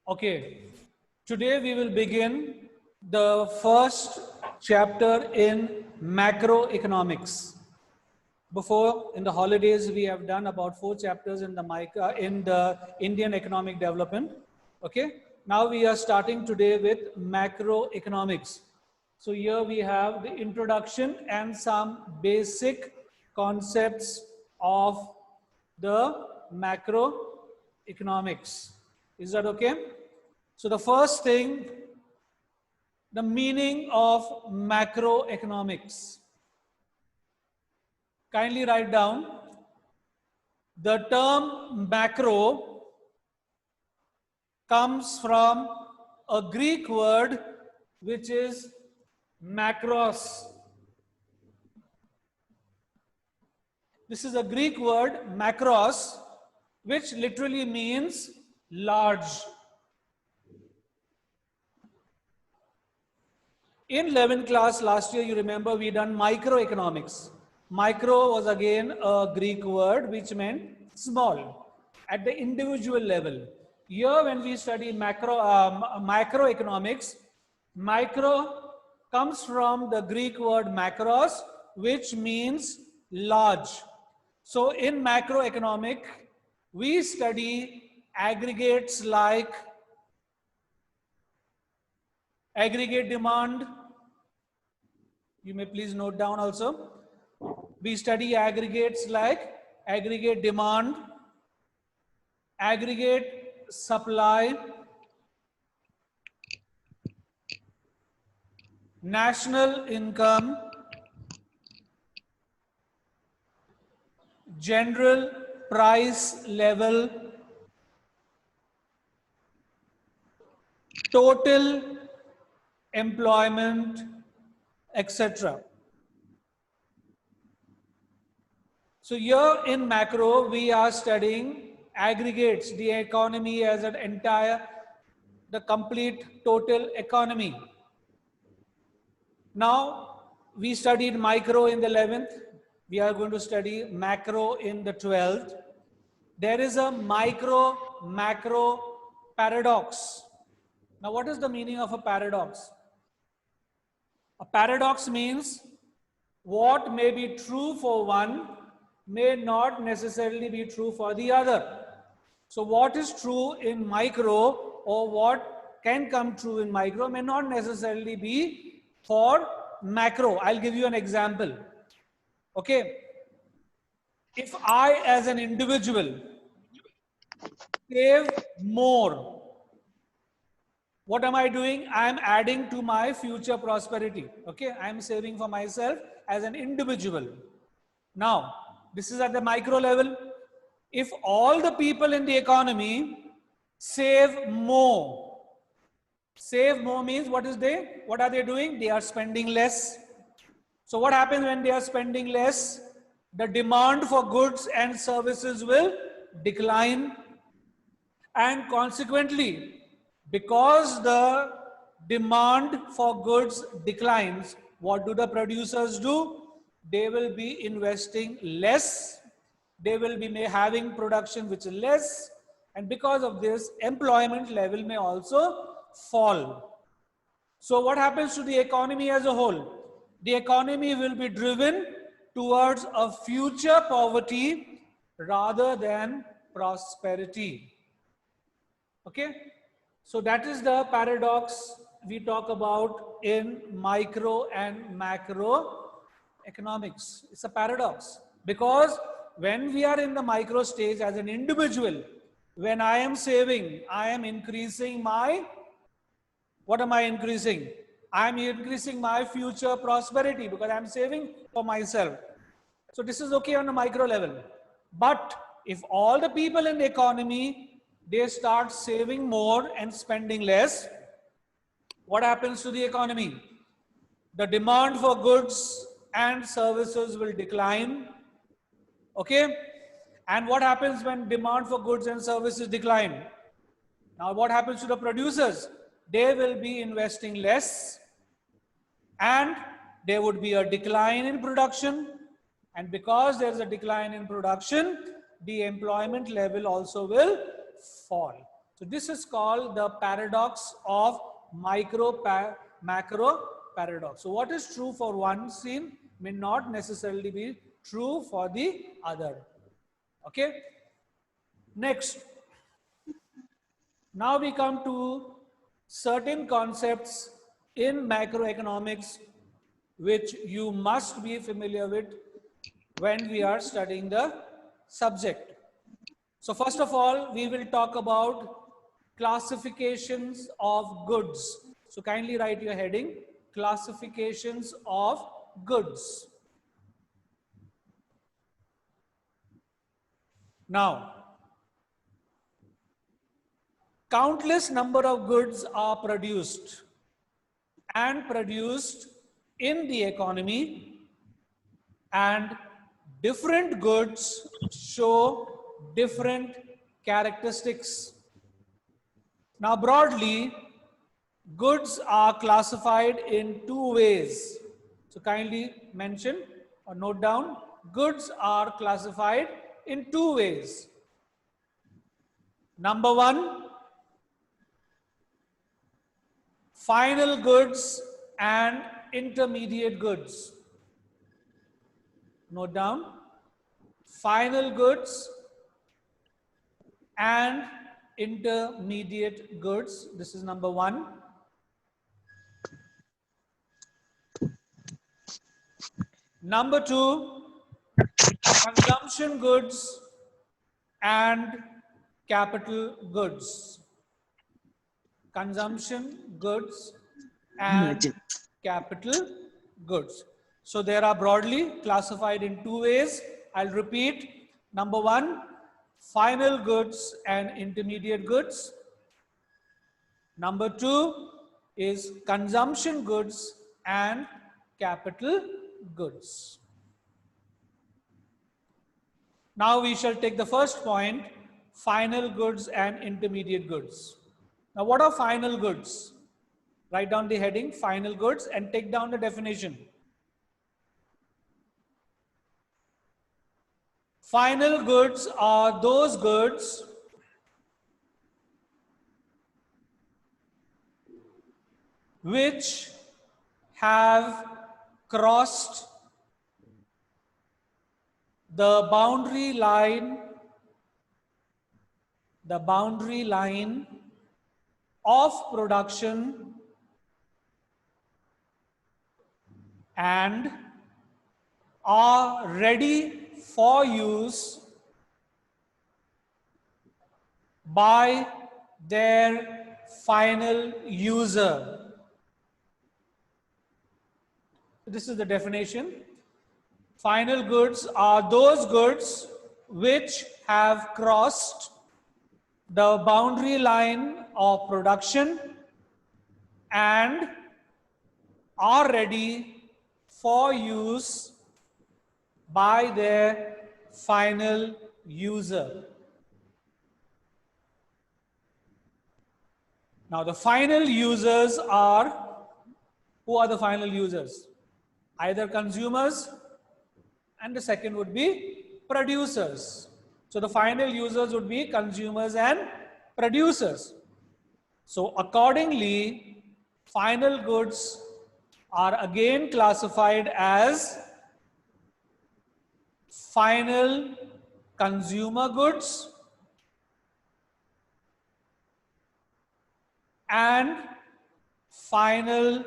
Okay, today we will begin the first chapter in macroeconomics. Before, in the holidays, we have done about 4 chapters in the Indian economic development. Okay, now we are starting today with macroeconomics. So here we have the introduction and some basic concepts of the macroeconomics. Is that okay? So the first thing, the meaning of macroeconomics. Kindly write down the term macro comes from a Greek word which is macros. This is a Greek word macros, which literally means large. In 11th class last year, you remember we done microeconomics. Micro was again a Greek word which meant small at the individual level. Here when we study macroeconomics, micro comes from the Greek word macros, which means large. So in macroeconomic, we study aggregates like aggregate demand. You may please note down also. We study aggregates like aggregate demand, aggregate supply, national income, general price level, total employment, etc. So here in macro, we are studying aggregates, the economy as an entire, the complete total economy. Now, we studied micro in the 11th. We are going to study macro in the 12th. There is a micro-macro paradox. Now, what is the meaning of a paradox? A paradox means what may be true for one may not necessarily be true for the other. So what is true in micro or what can come true in micro may not necessarily be for macro. I'll give you an example. Okay. If I as an individual save more, what am I doing? I am adding to my future prosperity. Okay. I am saving for myself as an individual. Now, this is at the micro level. If all the people in the economy save more means what are they doing? They are spending less. So what happens when they are spending less? The demand for goods and services will decline, and consequently, because the demand for goods declines, what do the producers do? They will be investing less. They will be having production which is less, and because of this, employment level may also fall. So what happens to the economy as a whole? The economy will be driven towards a future poverty rather than prosperity. Okay? So that is the paradox we talk about in micro and macro economics. It's a paradox because when we are in the micro stage as an individual, when I am saving, I am increasing my, what am I increasing? I am increasing my future prosperity because I am saving for myself. So this is okay on a micro level. But if all the people in the economy, they start saving more and spending less, what happens to the economy? The demand for goods and services will decline. Okay? And what happens when demand for goods and services decline? Now what happens to the producers? They will be investing less and there would be a decline in production. And because there's a decline in production, the employment level also will fall. So this is called the paradox of macro paradox. So what is true for one scene may not necessarily be true for the other. Okay. Next, now we come to certain concepts in macroeconomics which you must be familiar with when we are studying the subject. So first of all, we will talk about classifications of goods. So kindly write your heading, classifications of goods. Now, countless number of goods are produced in the economy, and different goods show different characteristics. Now, broadly, goods are classified in two ways. So kindly mention or note down, goods are classified in two ways. Number one, final goods and intermediate goods. Note down, final goods and intermediate goods. This is number one. Number two, consumption goods and capital goods. Consumption goods and capital goods. So there are broadly classified in two ways. I'll repeat. Number one, final goods and intermediate goods. Number two is consumption goods and capital goods. Now we shall take the first point, final goods and intermediate goods. Now what are final goods? Write down the heading, final goods, and take down the definition. Final goods are those goods which have crossed the boundary line of production and are ready for use by their final user. This is the definition. Final goods are those goods which have crossed the boundary line of production and are ready for use by their final user. Now the final users are, who are the final users? Either consumers, and the second would be producers. So the final users would be consumers and producers. So accordingly, final goods are again classified as final consumer goods and final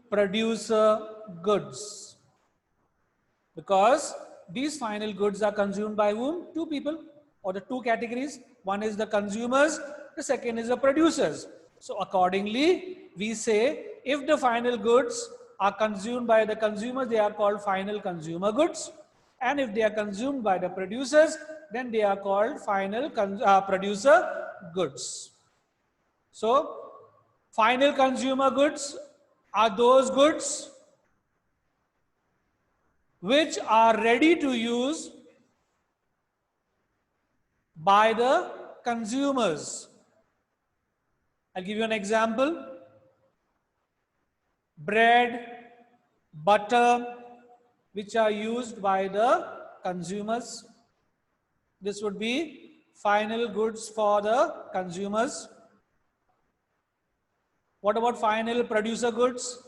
producer goods, because these final goods are consumed by whom? Two people, or the two categories. One is the consumers, the second is the producers. So accordingly, we say if the final goods are consumed by the consumers, they are called final consumer goods, and if they are consumed by the producers, then they are called final producer goods. So final consumer goods are those goods which are ready to use by the consumers. I'll give you an example. Bread, butter, which are used by the consumers. This would be final goods for the consumers. What about final producer goods?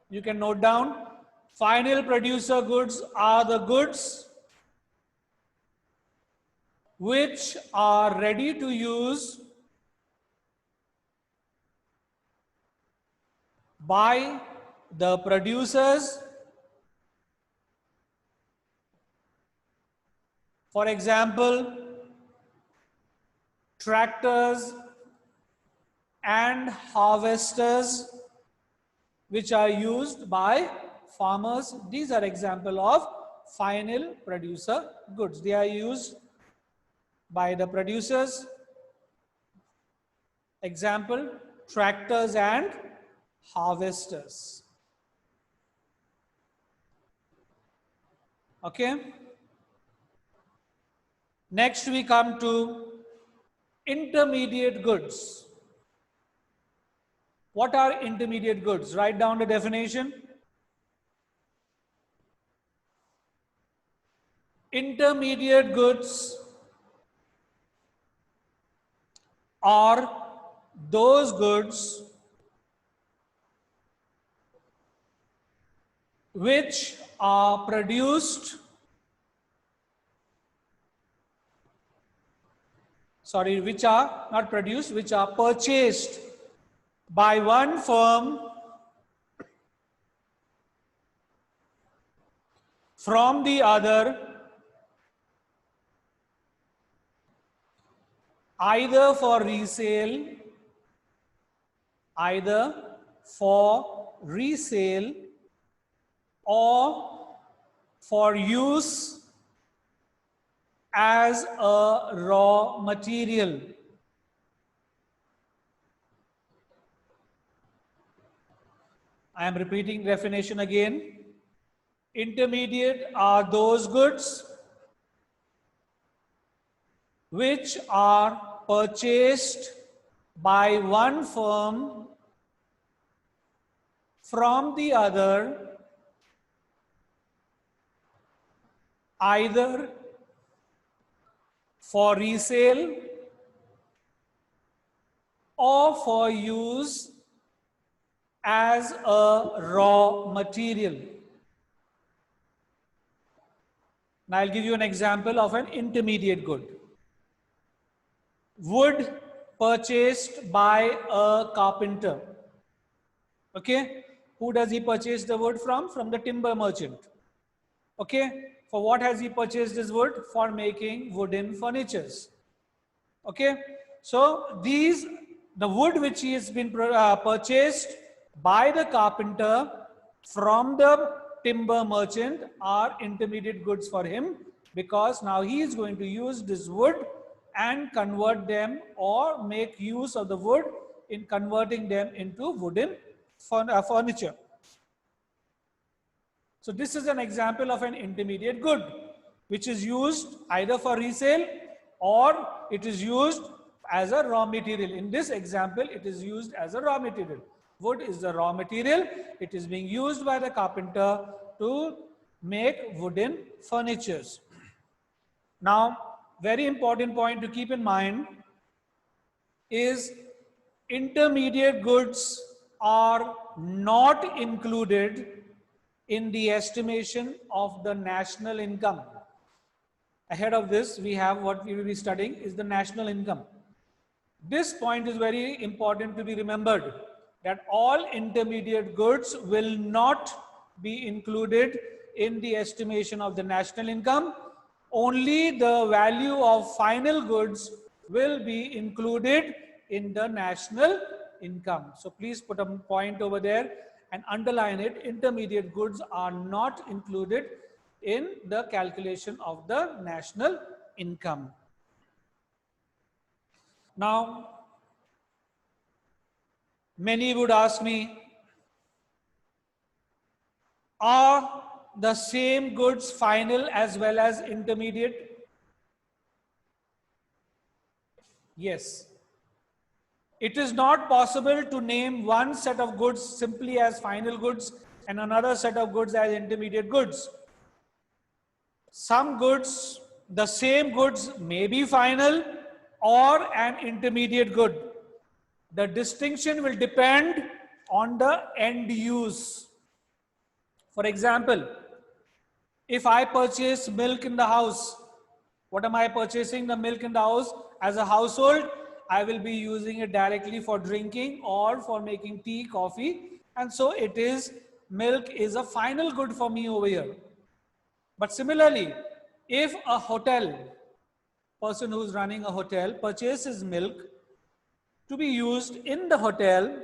You can note down. Final producer goods are the goods which are ready to use by the producers. For example, tractors and harvesters which are used by farmers. These are example of final producer goods. They are used by the producers. Example, tractors and harvesters. Okay. Next we come to intermediate goods. What are intermediate goods? Write down the definition. Intermediate goods are those goods which are produced, which are not produced, which are purchased by one firm from the other, either for resale, or for use as a raw material. I am repeating definition again. Intermediate are those goods which are purchased by one firm from the other, either for resale or for use as a raw material. Now I'll give you an example of an intermediate good. Wood purchased by a carpenter. Okay, who does he purchase the wood from? From the timber merchant. Okay, for what has he purchased this wood? For making wooden furnitures. Okay, so the wood which he has been purchased by the carpenter from the timber merchant are intermediate goods for him, because now he is going to use this wood and convert them or make use of the wood in converting them into wooden furniture. So this is an example of an intermediate good which is used either for resale or it is used as a raw material. In this example, it is used as a raw material. Wood is the raw material. It is being used by the carpenter to make wooden furnitures. Now, very important point to keep in mind is intermediate goods are not included in the estimation of the national income. Ahead of this, we have what we will be studying is the national income. This point is very important to be remembered, that all intermediate goods will not be included in the estimation of the national income. Only the value of final goods will be included in the national income. So please put a point over there and underline it. Intermediate goods are not included in the calculation of the national income. Now, many would ask me, are the same goods final as well as intermediate? Yes. It is not possible to name one set of goods simply as final goods and another set of goods as intermediate goods. Some goods, the same goods may be final or an intermediate good. The distinction will depend on the end use. For example, if I purchase milk in the house, what am I purchasing the milk in the house? As a household, I will be using it directly for drinking or for making tea, coffee. And so it is, milk is a final good for me over here. But similarly, if a hotel, person who's running a hotel purchases milk to be used in the hotel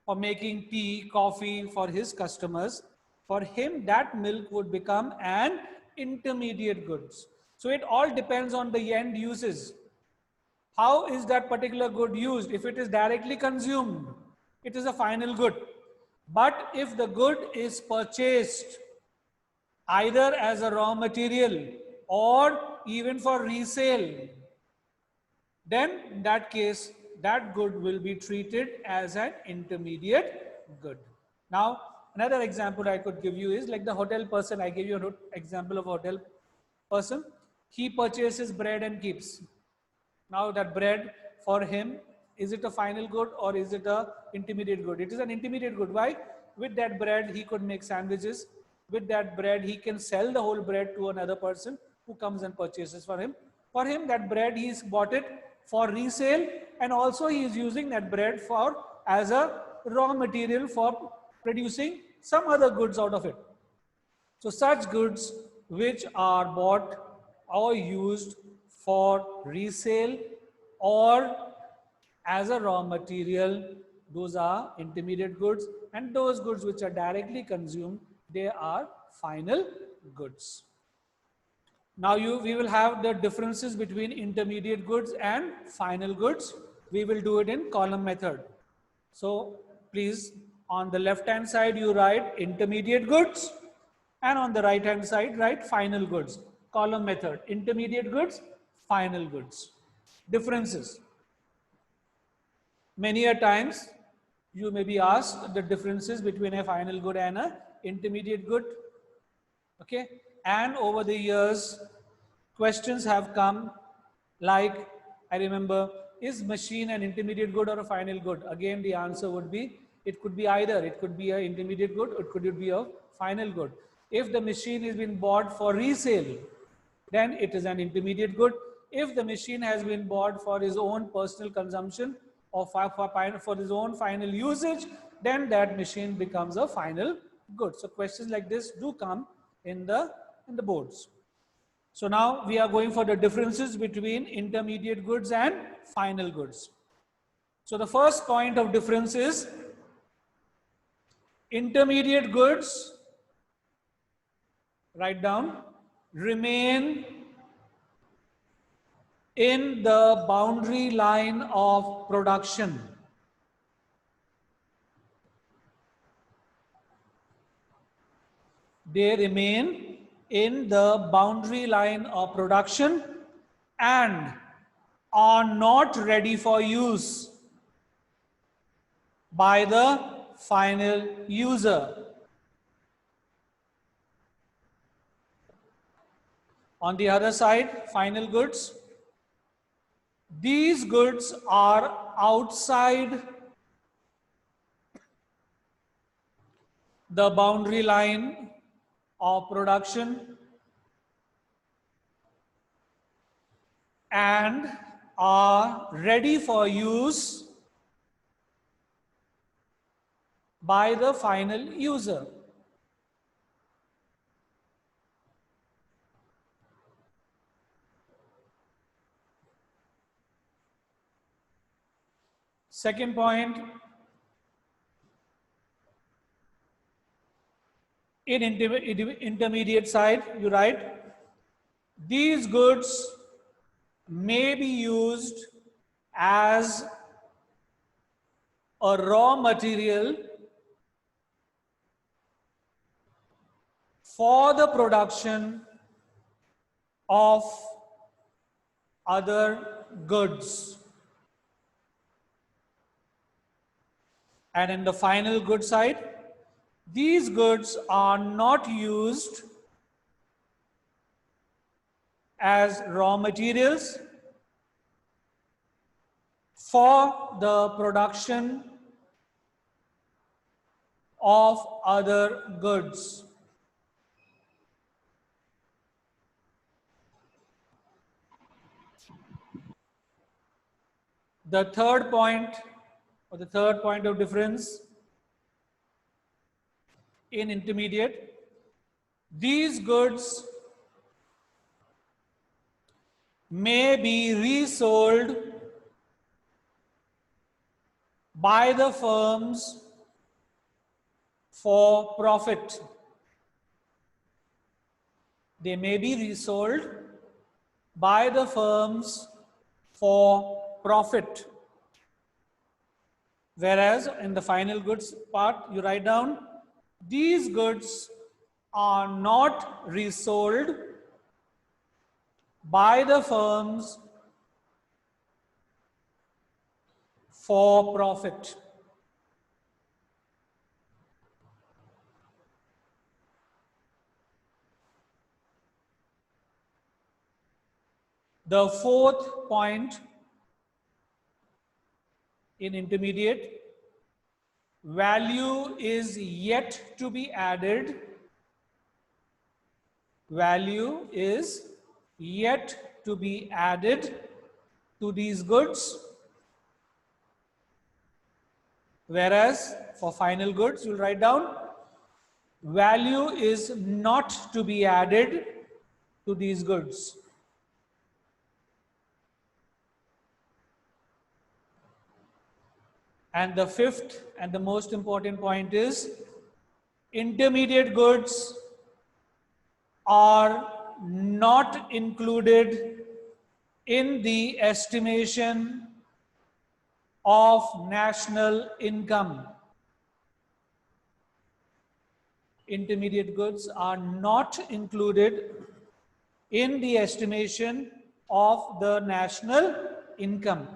for making tea, coffee for his customers, for him that milk would become an intermediate goods. So it all depends on the end uses. How is that particular good used? If it is directly consumed, it is a final good. But if the good is purchased either as a raw material or even for resale, then in that case, that good will be treated as an intermediate good. Now, another example I could give you is like the hotel person. I gave you an example of a hotel person. He purchases bread and keeps. Now that bread for him, is it a final good or is it a intermediate good? It is an intermediate good. Why? With that bread, he could make sandwiches. With that bread, he can sell the whole bread to another person who comes and purchases for him. For him, that bread, he's bought it for resale, and also he is using that bread for as a raw material for producing some other goods out of it. So such goods which are bought or used for resale or as a raw material, those are intermediate goods, and those goods which are directly consumed, they are final goods. Now we will have the differences between intermediate goods and final goods. We will do it in column method. So please, on the left hand side you write intermediate goods, and on the right hand side write final goods. Column method, intermediate goods, final goods. Differences. Many a times you may be asked the differences between a final good and a intermediate good. Okay, and over the years questions have come like, I remember, is machine an intermediate good or a final good? Again the answer would be, it could be either. It could be an intermediate good, or it could be a final good. If the machine is being bought for resale, then it is an intermediate good. If the machine has been bought for his own personal consumption or for his own final usage, then that machine becomes a final good. So questions like this do come in the boards. So now we are going for the differences between intermediate goods and final goods. So the first point of difference is intermediate goods, write down, remain in the boundary line of production. They remain in the boundary line of production and are not ready for use by the final user. On the other side, final goods. These goods are outside the boundary line of production and are ready for use by the final user. Second point, in intermediate side, you write, these goods may be used as a raw material for the production of other goods. And in the final good side, these goods are not used as raw materials for the production of other goods. The third point, or the third point of difference in intermediate, these goods may be resold by the firms for profit. They may be resold by the firms for profit. Whereas in the final goods part, you write down, these goods are not resold by the firms for profit. The fourth point in intermediate, value is yet to be added. Value is yet to be added to these goods. Whereas for final goods, you'll write down, value is not to be added to these goods. And the fifth and the most important point is, intermediate goods are not included in the estimation of national income. Intermediate goods are not included in the estimation of the national income.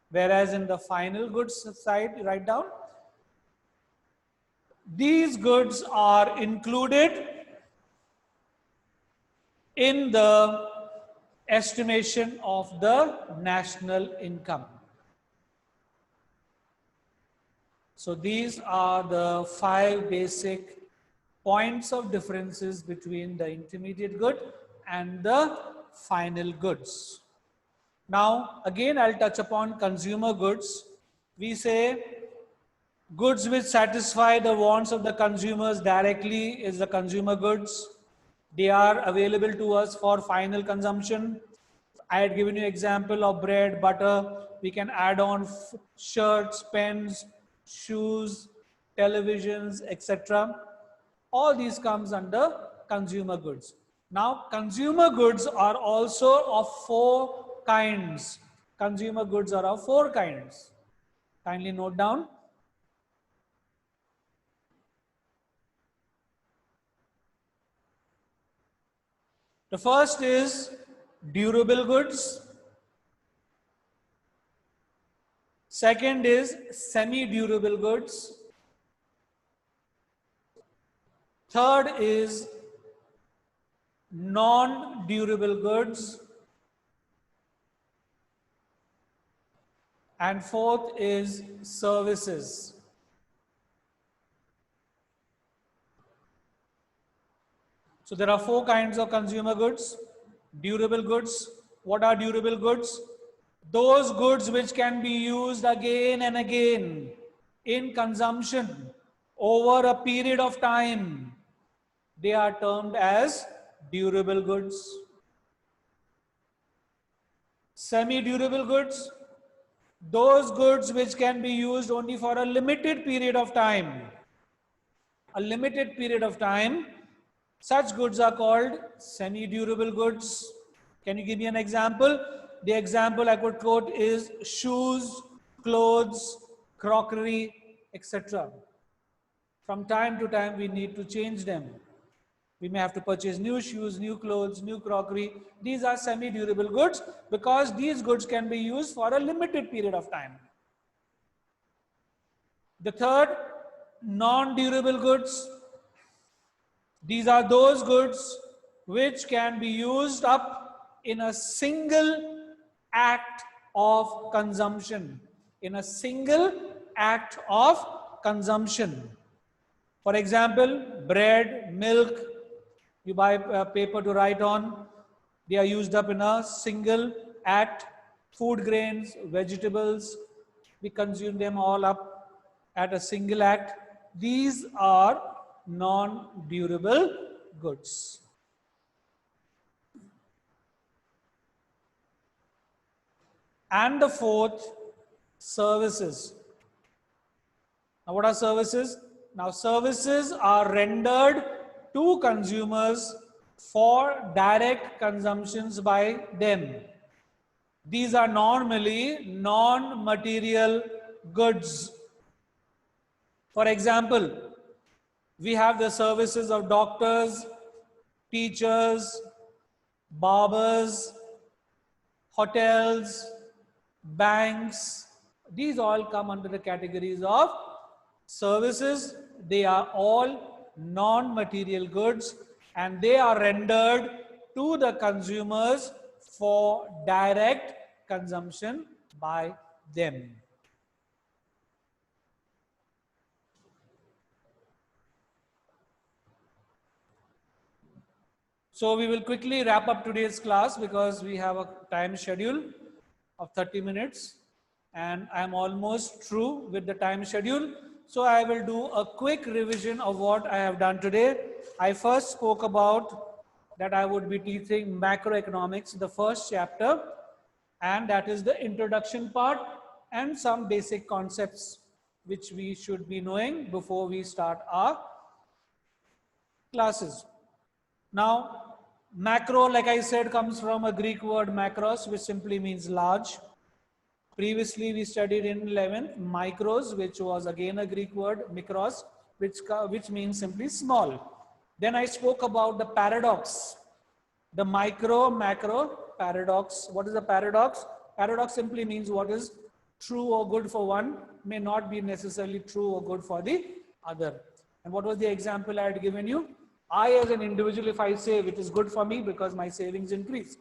Whereas in the final goods side, you write down, these goods are included in the estimation of the national income. So these are the 5 basic points of differences between the intermediate good and the final goods. Now, again, I'll touch upon consumer goods. We say goods which satisfy the wants of the consumers directly is the consumer goods. They are available to us for final consumption. I had given you example of bread, butter. We can add on shirts, pens, shoes, televisions, etc. All these comes under consumer goods. Now, consumer goods are also of 4 kinds. Consumer goods are of 4 kinds. Kindly note down. The first is durable goods. Second is semi-durable goods. Third is non-durable goods. And fourth is services. So there are 4 kinds of consumer goods. Durable goods. What are durable goods? Those goods which can be used again and again in consumption over a period of time. They are termed as durable goods. Semi-durable goods. Those goods which can be used only for a limited period of time. A limited period of time. Such goods are called semi-durable goods. Can you give me an example? The example I could quote is shoes, clothes, crockery, etc. From time to time, we need to change them. We may have to purchase new shoes, new clothes, new crockery. These are semi-durable goods because these goods can be used for a limited period of time. The third, non-durable goods. These are those goods which can be used up in a single act of consumption. In a single act of consumption. For example, bread, milk, you buy paper to write on, they are used up in a single act. Food grains, vegetables, we consume them all up at a single act. These are non-durable goods. And the fourth, services. Now, what are services? Now, services are rendered to consumers for direct consumptions by them. These are normally non-material goods. For example, we have the services of doctors, teachers, barbers, hotels, banks. These all come under the categories of services. They are all non-material goods and they are rendered to the consumers for direct consumption by them. So we will quickly wrap up today's class because we have a time schedule of 30 minutes and I'm almost through with the time schedule. So I will do a quick revision of what I have done today. I first spoke about that I would be teaching macroeconomics, the first chapter, and that is the introduction part and some basic concepts which we should be knowing before we start our classes. Now, macro, like I said, comes from a Greek word macros, which simply means large. Previously, we studied in 11th micros, which was again a Greek word, mikros, which means simply small. Then I spoke about the paradox, the micro, macro, paradox. What is a paradox? Paradox simply means what is true or good for one may not be necessarily true or good for the other. And what was the example I had given you? I as an individual, if I save, it is good for me because my savings increase.